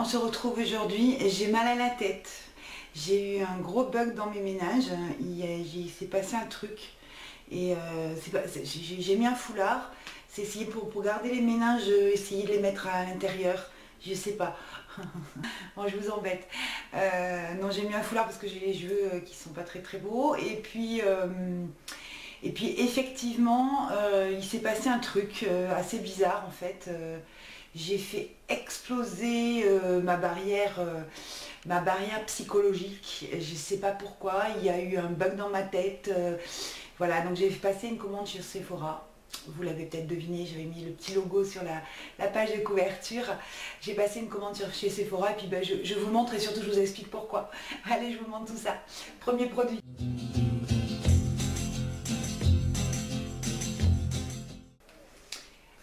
se retrouve aujourd'hui et j'ai mal à la tête. J'ai eu un gros bug dans mes ménages, il s'est passé un truc et j'ai mis un foulard, c'est essayer pour garder les méninges, essayer de les mettre à l'intérieur, je sais pas. Bon, je vous embête. Non, j'ai mis un foulard parce que j'ai les cheveux qui sont pas très beaux et puis effectivement il s'est passé un truc assez bizarre en fait. J'ai fait exploser ma barrière psychologique. Je ne sais pas pourquoi, il y a eu un bug dans ma tête. Voilà, donc j'ai passé une commande sur Sephora. Vous l'avez peut-être deviné, j'avais mis le petit logo sur la page de couverture. J'ai passé une commande chez Sephora et puis ben, je vous montre et surtout je vous explique pourquoi. Allez, je vous montre tout ça. Premier produit.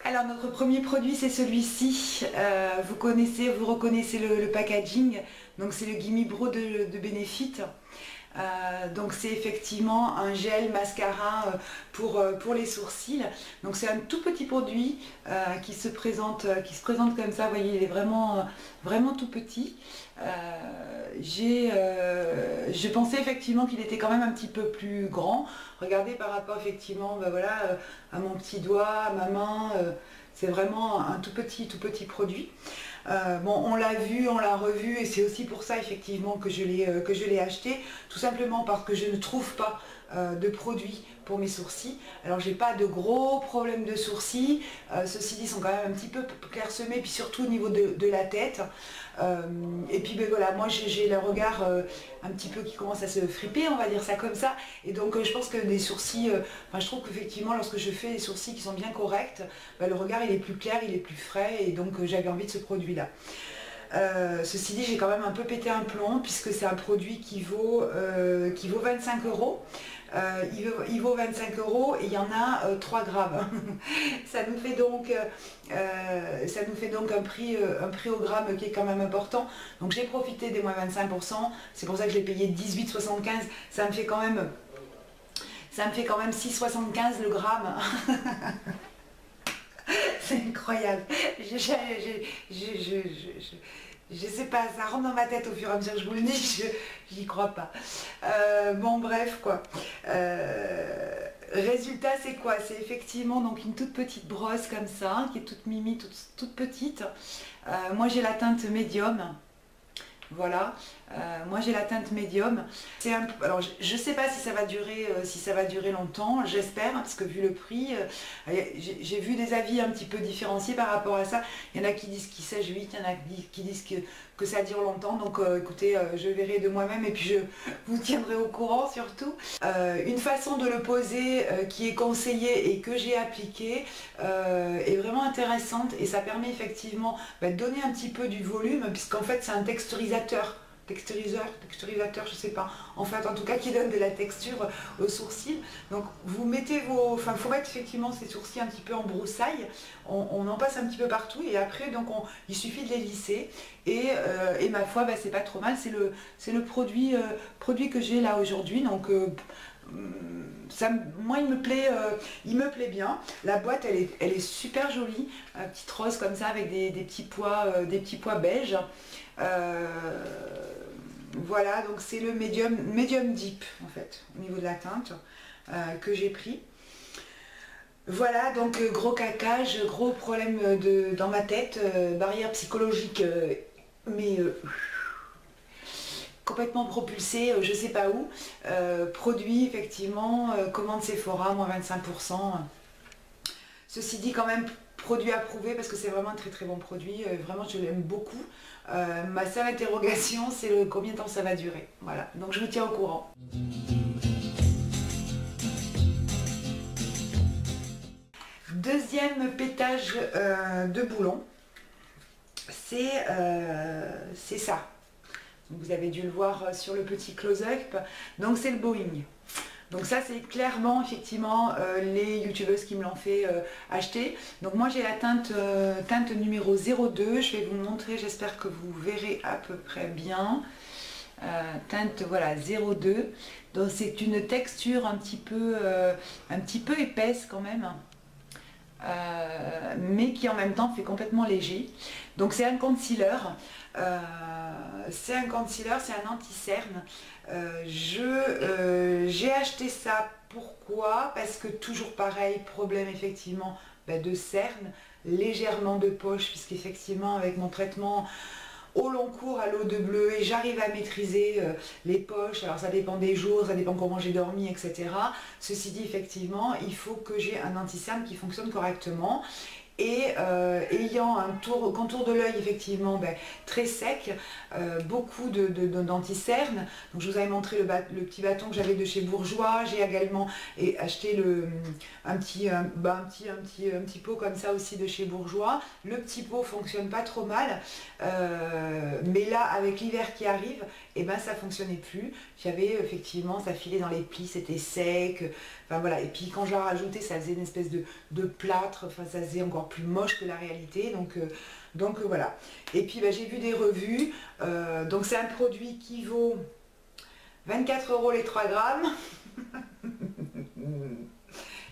Alors notre premier produit c'est celui-ci, vous reconnaissez le packaging, donc c'est le Gimme Bro de Benefit. Donc c'est effectivement un gel mascara pour les sourcils. Donc c'est un tout petit produit qui se présente comme ça, vous voyez, il est vraiment tout petit. Je pensais effectivement qu'il était quand même un petit peu plus grand. Regardez par rapport effectivement ben voilà, à mon petit doigt, à ma main, c'est vraiment un tout petit produit. Bon, on l'a vu, on l'a revu et c'est aussi pour ça effectivement que je l'ai acheté, tout simplement parce que je ne trouve pas de produits pour mes sourcils. Alors j'ai pas de gros problèmes de sourcils, ceux-ci ils sont quand même un petit peu clairsemés, puis surtout au niveau de la tête. Et puis ben voilà, moi j'ai le regard un petit peu qui commence à se friper, on va dire ça comme ça, et donc je pense que des sourcils, enfin je trouve qu'effectivement lorsque je fais des sourcils qui sont bien corrects, ben, le regard il est plus clair, il est plus frais, et donc j'avais envie de ce produit là. Ceci dit, j'ai quand même un peu pété un plomb puisque c'est un produit qui vaut 25 €. Il vaut 25 € et il y en a 3 grammes. Ça nous fait donc un prix au gramme qui est quand même important. Donc j'ai profité des moins 25%. C'est pour ça que je l'ai payé 18,75 €. Ça me fait quand même 6,75 € le gramme. C'est incroyable. Je sais pas, ça rentre dans ma tête au fur et à mesure que je vous le dis, j'y crois pas. Bon bref quoi. Résultat c'est quoi? C'est effectivement donc une toute petite brosse comme ça, qui est toute mimi, toute petite. Moi j'ai la teinte médium. Voilà, moi j'ai la teinte médium. Alors je sais pas si ça va durer longtemps, j'espère, hein, parce que vu le prix, j'ai vu des avis un petit peu différenciés par rapport à ça. Il y en a qui disent qu'il sèche vite, il y en a qui disent que ça dure longtemps. Donc écoutez, je verrai de moi-même et puis je vous tiendrai au courant surtout. Une façon de le poser qui est conseillée et que j'ai appliquée est vraiment intéressante, et ça permet effectivement de donner un petit peu du volume, puisqu'en fait c'est un texturisateur, je sais pas, en fait en tout cas qui donne de la texture aux sourcils. Donc vous mettez faut mettre effectivement ces sourcils un petit peu en broussaille, on en passe un petit peu partout et après donc il suffit de les lisser et ma foi c'est pas trop mal, c'est le produit que j'ai là aujourd'hui. Donc moi il me plaît bien. La boîte elle est super jolie, petite rose comme ça avec des petits pois beige. Voilà, donc c'est le medium deep en fait au niveau de la teinte que j'ai pris. Voilà, donc gros cacage, gros problème dans ma tête, barrière psychologique, mais complètement propulsé, je sais pas où. Produit effectivement, commande Sephora, moins 25%. Ceci dit, quand même produit approuvé parce que c'est vraiment un très bon produit, vraiment je l'aime beaucoup. Ma seule interrogation c'est combien de temps ça va durer. Voilà, donc je vous tiens au courant. Deuxième pétage de boulon, c'est ça. Vous avez dû le voir sur le petit close-up, donc c'est le Boeing. Donc ça c'est clairement effectivement les youtubeuses qui me l'ont fait acheter. Donc moi j'ai la teinte numéro 02, je vais vous montrer, j'espère que vous verrez à peu près bien. Teinte voilà 02, donc c'est une texture un petit peu épaisse quand même. mais qui en même temps fait complètement léger. Donc c'est un concealer, c'est un anti-cerne. J'ai acheté ça, pourquoi? Parce que toujours pareil, problème effectivement de cerne, légèrement de poche, puisqu'effectivement avec mon traitement au long cours à l'eau de bleuet, j'arrive à maîtriser les poches. Alors ça dépend des jours, ça dépend comment j'ai dormi, etc. Ceci dit, effectivement, il faut que j'ai un anti-cerne qui fonctionne correctement. Et ayant un contour de l'œil effectivement très sec, beaucoup d'anti-cerne. Donc je vous avais montré le petit bâton que j'avais de chez Bourjois. J'ai également acheté un petit pot comme ça aussi de chez Bourjois. Le petit pot fonctionne pas trop mal, mais là avec l'hiver qui arrive, et ben ça fonctionnait plus. J'avais effectivement, ça filait dans les plis, c'était sec. Enfin voilà, et puis quand j'ai rajouté, ça faisait une espèce de plâtre, enfin ça faisait encore plus moche que la réalité, donc voilà. Et puis j'ai vu des revues, donc c'est un produit qui vaut 24 € les 3 grammes.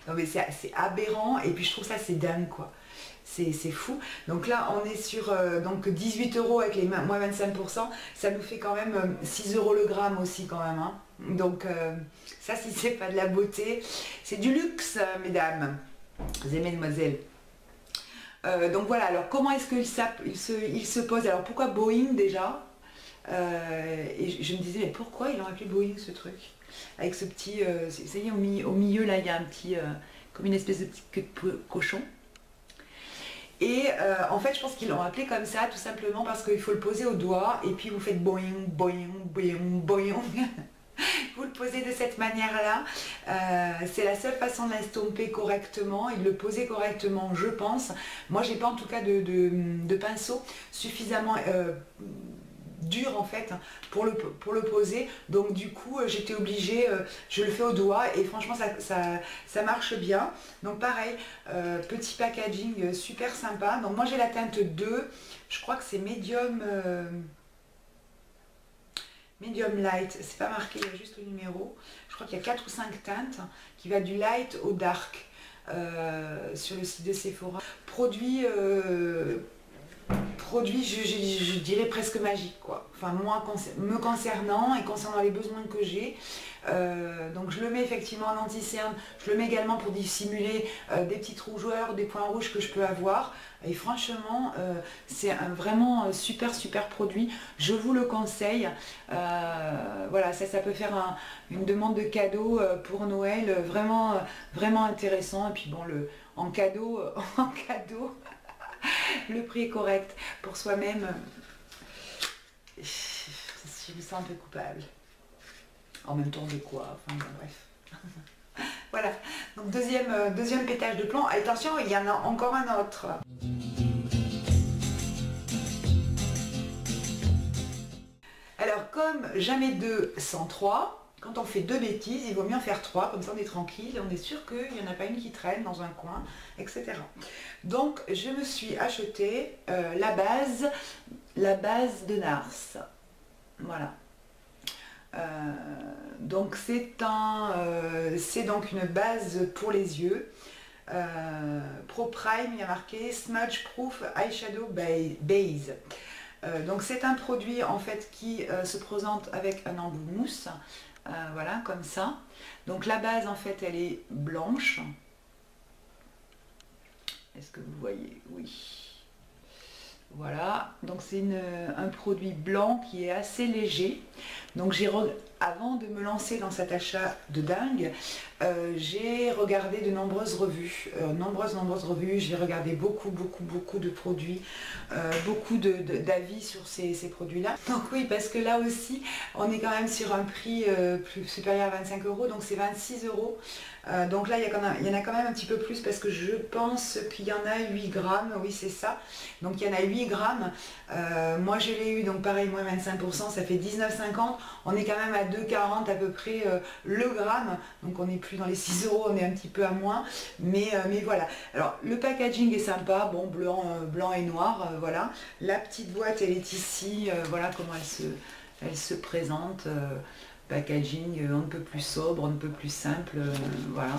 Non mais c'est aberrant, et puis je trouve ça c'est dingue quoi. C'est fou. Donc là on est sur donc 18 € avec les moins 25%, ça nous fait quand même 6 € le gramme aussi quand même, hein. Donc ça, si c'est pas de la beauté, c'est du luxe, mesdames et mesdemoiselles. Donc voilà, alors comment est-ce qu'il se pose? Alors pourquoi Boeing déjà? Et je me disais, mais pourquoi ils l'ont appelé Boeing ce truc? Avec ce petit, vous voyez, au milieu là, il y a un petit, comme une espèce de petite queue de cochon. Et en fait, je pense qu'ils l'ont appelé comme ça, tout simplement parce qu'il faut le poser au doigt, et puis vous faites boing, boing, boing, boing. Vous le posez de cette manière-là. C'est la seule façon de l'estomper correctement et de le poser correctement, je pense. Moi, j'ai pas en tout cas de pinceau suffisamment dur en fait pour le poser, donc du coup j'étais obligée, je le fais au doigt et franchement ça marche bien. Donc pareil, petit packaging super sympa. Donc moi j'ai la teinte 2, je crois que c'est medium light, c'est pas marqué, il y a juste le numéro. Je crois qu'il y a 4 ou 5 teintes qui va du light au dark sur le site de Sephora. Produit je dirais presque magique quoi, enfin moi me concernant et concernant les besoins que j'ai, donc je le mets effectivement en anti-cerne, je le mets également pour dissimuler des petites rougeurs, des points rouges que je peux avoir, et franchement c'est un vraiment super produit, je vous le conseille. Voilà, ça peut faire une demande de cadeau pour Noël, vraiment intéressant, et puis bon, en cadeau le prix est correct pour soi-même. Je me sens un peu coupable. En même temps de quoi, enfin bon, bref. Voilà, donc deuxième pétage de plomb. Attention, il y en a encore un autre. Alors comme jamais 2 sans 3, quand on fait 2 bêtises, il vaut mieux en faire 3, comme ça on est tranquille, on est sûr qu'il n'y en a pas une qui traîne dans un coin, etc. Donc je me suis acheté la base de Nars. Voilà. Donc c'est donc une base pour les yeux. Pro Prime, il y a marqué Smudge Proof Eyeshadow Base. Donc c'est un produit en fait qui se présente avec un embout mousse. Voilà, comme ça. Donc la base en fait elle est blanche. Est-ce que vous voyez? Oui. Voilà, donc c'est un produit blanc qui est assez léger. Donc avant de me lancer dans cet achat de dingue, j'ai regardé de nombreuses revues, nombreuses revues. J'ai regardé beaucoup de produits, beaucoup d'avis sur ces produits-là. Donc oui, parce que là aussi, on est quand même sur un prix plus supérieur à 25 €, donc c'est 26 €. Donc là, il y en a quand même un petit peu plus parce que je pense qu'il y en a 8 grammes, oui c'est ça. Donc il y en a 8 grammes. Moi je l'ai eu, donc pareil, moins 25%, ça fait 19,50 €. On est quand même à 2,40 € à peu près le gramme. Donc on n'est plus dans les 6 €, on est un petit peu à moins. Mais voilà. Alors le packaging est sympa, bon, blanc et noir, voilà. La petite boîte elle est ici, voilà comment elle se présente. packaging on ne peut plus sobre, on ne peut plus simple, voilà.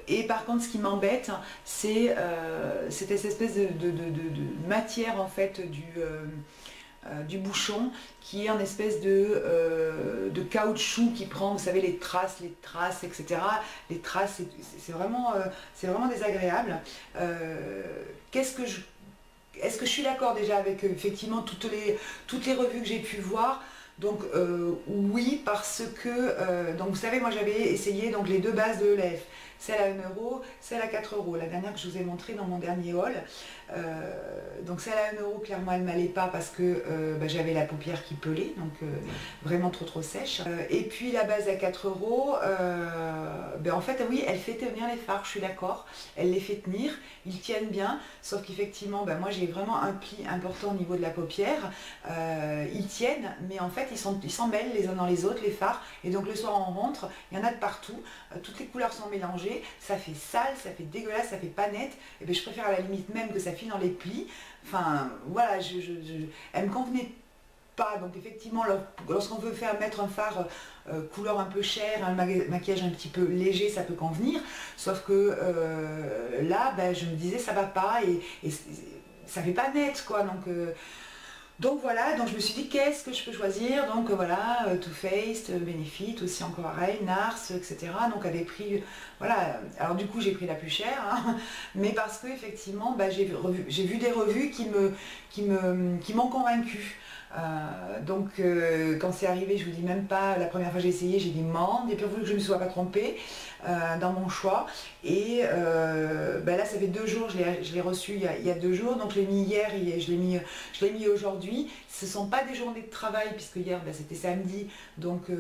Et par contre, ce qui m'embête, c'est cette espèce de matière en fait du bouchon, qui est en espèce de caoutchouc qui prend, vous savez, les traces, etc. Les traces, c'est vraiment désagréable. Est-ce que je suis d'accord déjà avec effectivement toutes les revues que j'ai pu voir? Donc oui, parce que donc vous savez, moi j'avais essayé donc les deux bases de ELF, celle à 1 euro, celle à 4 euros, la dernière que je vous ai montrée dans mon dernier haul. Donc celle à 1 euro, clairement elle m'allait pas parce que j'avais la paupière qui pelait, donc vraiment trop sèche. Et puis la base à 4 euros, en fait oui, elle fait tenir les fards, je suis d'accord, elle les fait tenir, ils tiennent bien, sauf qu'effectivement moi j'ai vraiment un pli important au niveau de la paupière, ils tiennent, mais en fait ils s'en mêlent les uns dans les autres, les fards, et donc le soir on rentre, il y en a de partout, toutes les couleurs sont mélangées, ça fait sale, ça fait dégueulasse, ça fait pas net, et je préfère à la limite même que ça file dans les plis. Enfin voilà, elle me convenait pas. Donc effectivement, lorsqu'on veut mettre un fard couleur un peu chair, un maquillage un petit peu léger, ça peut convenir, sauf que là je me disais ça va pas, et ça fait pas net quoi, donc voilà, donc je me suis dit qu'est-ce que je peux choisir, donc voilà, Too Faced, Benefit, aussi encore pareil, Nars, etc. Donc à des prix, voilà, alors du coup j'ai pris la plus chère, hein, mais parce que effectivement j'ai vu des revues qui m'ont convaincue. Donc quand c'est arrivé, je vous dis même pas, la première fois que j'ai essayé, j'ai dit merde, et puis pourvu que je ne me sois pas trompée dans mon choix. Et là ça fait 2 jours, je l'ai reçu il y a 2 jours, donc je l'ai mis hier et je l'ai mis aujourd'hui. Ce ne sont pas des journées de travail puisque hier c'était samedi, donc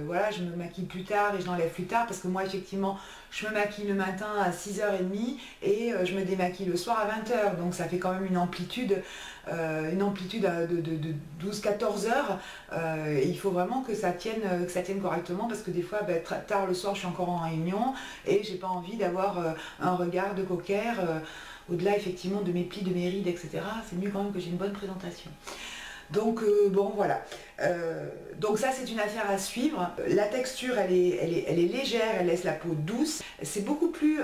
voilà, je me maquille plus tard et je l'enlève plus tard parce que moi effectivement je me maquille le matin à 6h30 et je me démaquille le soir à 20h, donc ça fait quand même une amplitude de 12-14 heures, et il faut vraiment que ça tienne correctement parce que des fois tard le soir je suis encore en réunion et j'ai pas envie d'avoir un regard de coquère au-delà effectivement de mes plis, de mes rides, etc. C'est mieux quand même que j'ai une bonne présentation. Donc bon voilà, donc ça c'est une affaire à suivre. La texture elle est légère, elle laisse la peau douce, c'est beaucoup plus,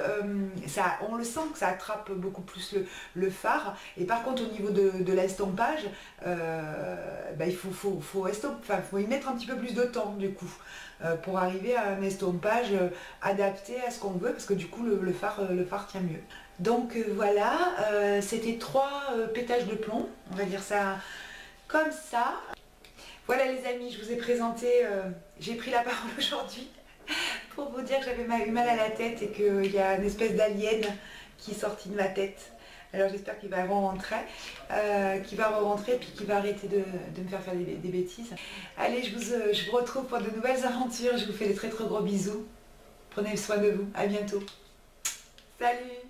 on le sent que ça attrape beaucoup plus le fard, et par contre au niveau de l'estompage, il faut y mettre un petit peu plus de temps du coup, pour arriver à un estompage adapté à ce qu'on veut, parce que du coup le fard tient mieux. Donc voilà, c'était 3 pétages de plomb, on va dire ça comme ça. Voilà les amis, je vous ai présenté, j'ai pris la parole aujourd'hui pour vous dire que j'avais eu mal à la tête et qu'il y a une espèce d'alien qui est sorti de ma tête. Alors j'espère qu'il va re-rentrer, puis qu'il va arrêter de me faire des bêtises. Allez, je vous retrouve pour de nouvelles aventures, je vous fais des très gros bisous. Prenez soin de vous, à bientôt. Salut!